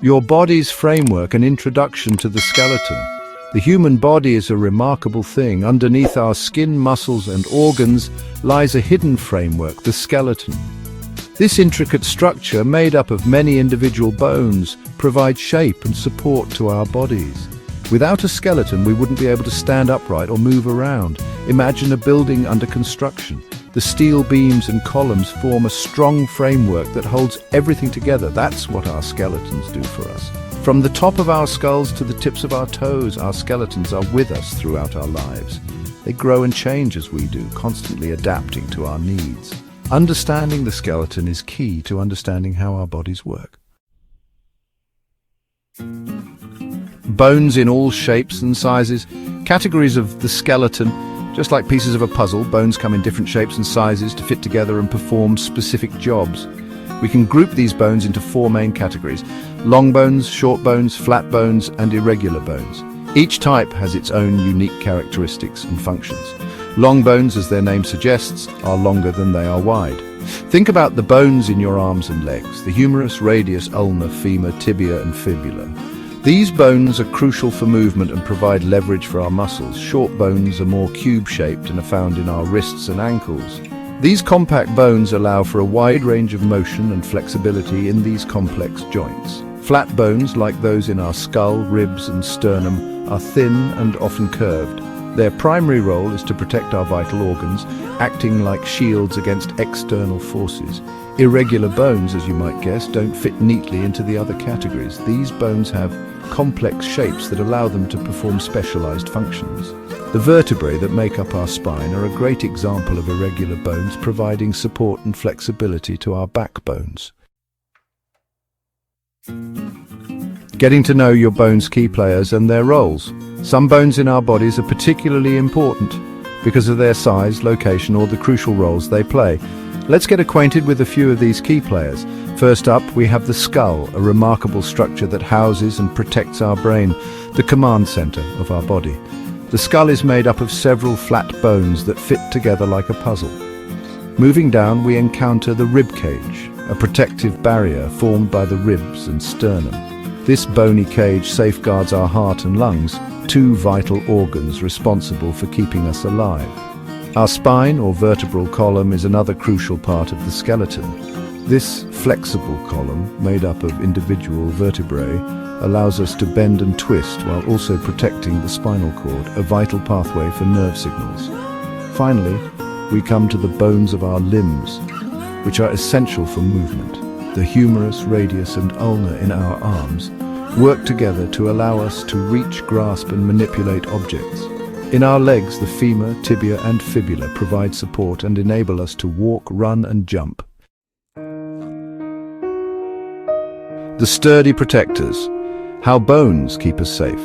Your body's framework, an introduction to the skeleton. The human body is a remarkable thing. Underneath our skin, muscles, and organs lies a hidden framework, the skeleton. This intricate structure, made up of many individual bones, provides shape and support to our bodies. Without a skeleton, we wouldn't be able to stand upright or move around. Imagine a building under construction. The steel beams and columns form a strong framework that holds everything together. That's what our skeletons do for us. From the top of our skulls to the tips of our toes, our skeletons are with us throughout our lives. They grow and change as we do, constantly adapting to our needs. Understanding the skeleton is key to understanding how our bodies work. Bones in all shapes and sizes. Categories of the skeleton. Just like pieces of a puzzle, bones come in different shapes and sizes to fit together and perform specific jobs. We can group these bones into 4 main categories: long bones, short bones, flat bones, and irregular bones. Each type has its own unique characteristics and functions. Long bones, as their name suggests, are longer than they are wide. Think about the bones in your arms and legs: the humerus, radius, ulna, femur, tibia, and fibula. These bones are crucial for movement and provide leverage for our muscles. Short bones are more cube-shaped and are found in our wrists and ankles. These compact bones allow for a wide range of motion and flexibility in these complex joints. Flat bones, like those in our skull, ribs, and sternum, are thin and often curved. Their primary role is to protect our vital organs, acting like shields against external forces. Irregular bones, as you might guess, don't fit neatly into the other categories. These bones have complex shapes that allow them to perform specialized functions. The vertebrae that make up our spine are a great example of irregular bones, providing support and flexibility to our backbones. Getting to know your bone's key players and their roles. Some bones in our bodies are particularly important because of their size, location, or the crucial roles they play. Let's get acquainted with a few of these key players. First up, we have the skull, a remarkable structure that houses and protects our brain, the command center of our body. The skull is made up of several flat bones that fit together like a puzzle. Moving down, we encounter the rib cage, a protective barrier formed by the ribs and sternum. This bony cage safeguards our heart and lungs, 2 vital organs responsible for keeping us alive. Our spine, or vertebral column, is another crucial part of the skeleton. This flexible column, made up of individual vertebrae, allows us to bend and twist while also protecting the spinal cord, a vital pathway for nerve signals. Finally, we come to the bones of our limbs, which are essential for movement. The humerus, radius, and ulna in our arms work together to allow us to reach, grasp, and manipulate objects. In our legs, the femur, tibia, and fibula provide support and enable us to walk, run, and jump. The sturdy protectors. How bones keep us safe.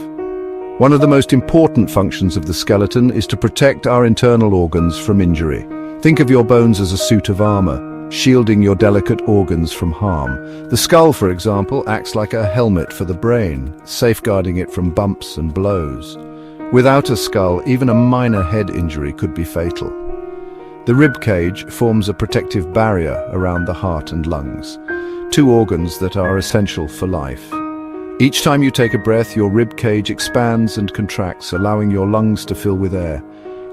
One of the most important functions of the skeleton is to protect our internal organs from injury. Think of your bones as a suit of armor, shielding your delicate organs from harm. The skull, for example, acts like a helmet for the brain, safeguarding it from bumps and blows. Without a skull, even a minor head injury could be fatal. The rib cage forms a protective barrier around the heart and lungs, 2 organs that are essential for life. Each time you take a breath, your rib cage expands and contracts, allowing your lungs to fill with air.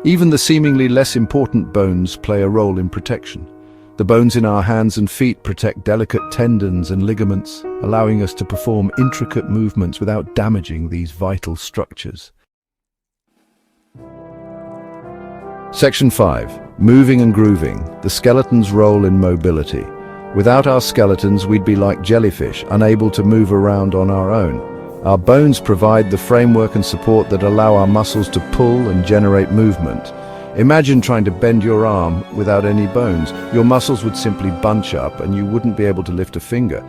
Even the seemingly less important bones play a role in protection. The bones in our hands and feet protect delicate tendons and ligaments, allowing us to perform intricate movements without damaging these vital structures. Section 5. Moving and grooving. The skeleton's role in mobility. Without our skeletons, we'd be like jellyfish, unable to move around on our own. Our bones provide the framework and support that allow our muscles to pull and generate movement. Imagine trying to bend your arm without any bones. Your muscles would simply bunch up and you wouldn't be able to lift a finger.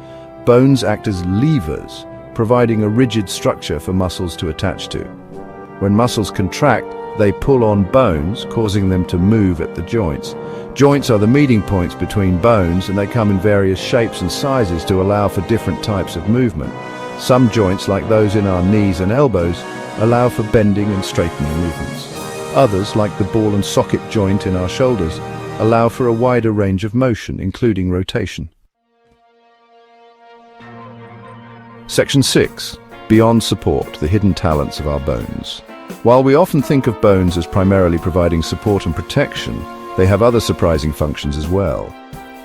Bones act as levers, providing a rigid structure for muscles to attach to. When muscles contract, they pull on bones, causing them to move at the joints. Joints are the meeting points between bones, and they come in various shapes and sizes to allow for different types of movement. Some joints, like those in our knees and elbows, allow for bending and straightening movements. Others, like the ball and socket joint in our shoulders, allow for a wider range of motion, including rotation. Section 6. Beyond support, the hidden talents of our bones. While we often think of bones as primarily providing support and protection, they have other surprising functions as well.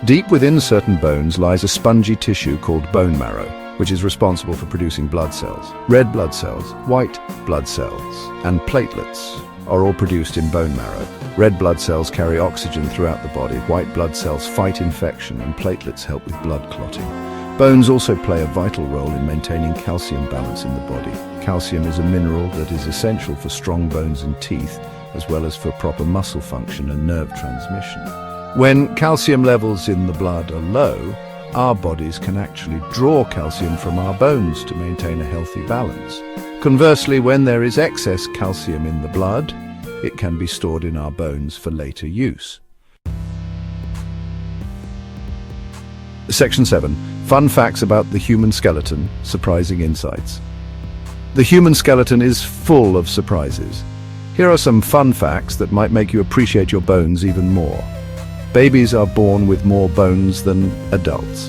Deep within certain bones lies a spongy tissue called bone marrow, which is responsible for producing blood cells. Red blood cells, white blood cells, and platelets are all produced in bone marrow. Red blood cells carry oxygen throughout the body, white blood cells fight infection, and platelets help with blood clotting. Bones also play a vital role in maintaining calcium balance in the body. Calcium is a mineral that is essential for strong bones and teeth, as well as for proper muscle function and nerve transmission. When calcium levels in the blood are low, our bodies can actually draw calcium from our bones to maintain a healthy balance. Conversely, when there is excess calcium in the blood, it can be stored in our bones for later use. Section 7. Fun facts about the human skeleton, surprising insights. The human skeleton is full of surprises. Here are some fun facts that might make you appreciate your bones even more. Babies are born with more bones than adults.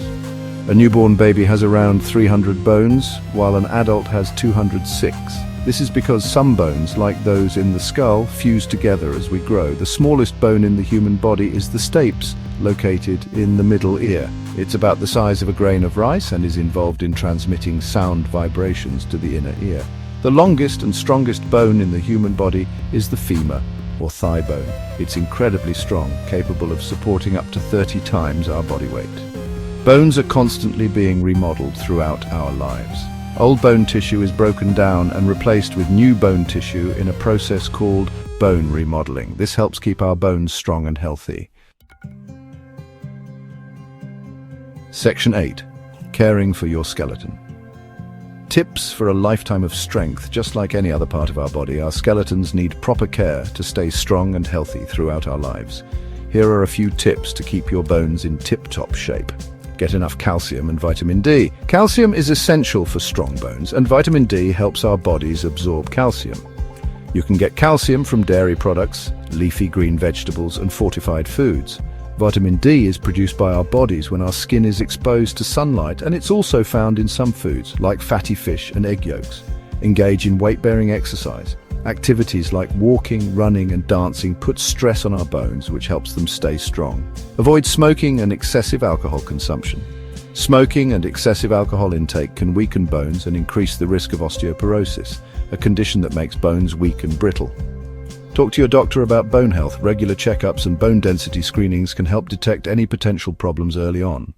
A newborn baby has around 300 bones, while an adult has 206. This is because some bones, like those in the skull, fuse together as we grow. The smallest bone in the human body is the stapes, located in the middle ear. It's about the size of a grain of rice and is involved in transmitting sound vibrations to the inner ear. The longest and strongest bone in the human body is the femur, or thigh bone. It's incredibly strong, capable of supporting up to 30 times our body weight. Bones are constantly being remodeled throughout our lives. Old bone tissue is broken down and replaced with new bone tissue in a process called bone remodeling. This helps keep our bones strong and healthy. Section 8. Caring for your skeleton. Tips for a lifetime of strength. Just like any other part of our body, our skeletons need proper care to stay strong and healthy throughout our lives. Here are a few tips to keep your bones in tip-top shape. Get enough calcium and vitamin D. Calcium is essential for strong bones, and vitamin D helps our bodies absorb calcium. You can get calcium from dairy products, leafy green vegetables, and fortified foods. Vitamin D is produced by our bodies when our skin is exposed to sunlight, and it's also found in some foods, like fatty fish and egg yolks. Engage in weight-bearing exercise. Activities like walking, running, and dancing put stress on our bones, which helps them stay strong. Avoid smoking and excessive alcohol consumption. Smoking and excessive alcohol intake can weaken bones and increase the risk of osteoporosis, a condition that makes bones weak and brittle. Talk to your doctor about bone health. Regular checkups and bone density screenings can help detect any potential problems early on.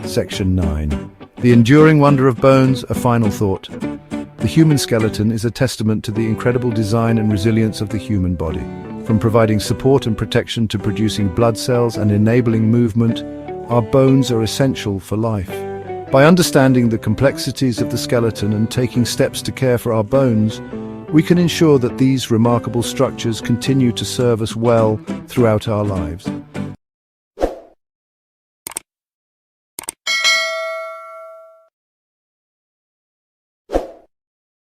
Section 9. The enduring wonder of bones, a final thought. The human skeleton is a testament to the incredible design and resilience of the human body. From providing support and protection to producing blood cells and enabling movement, our bones are essential for life. By understanding the complexities of the skeleton and taking steps to care for our bones, we can ensure that these remarkable structures continue to serve us well throughout our lives.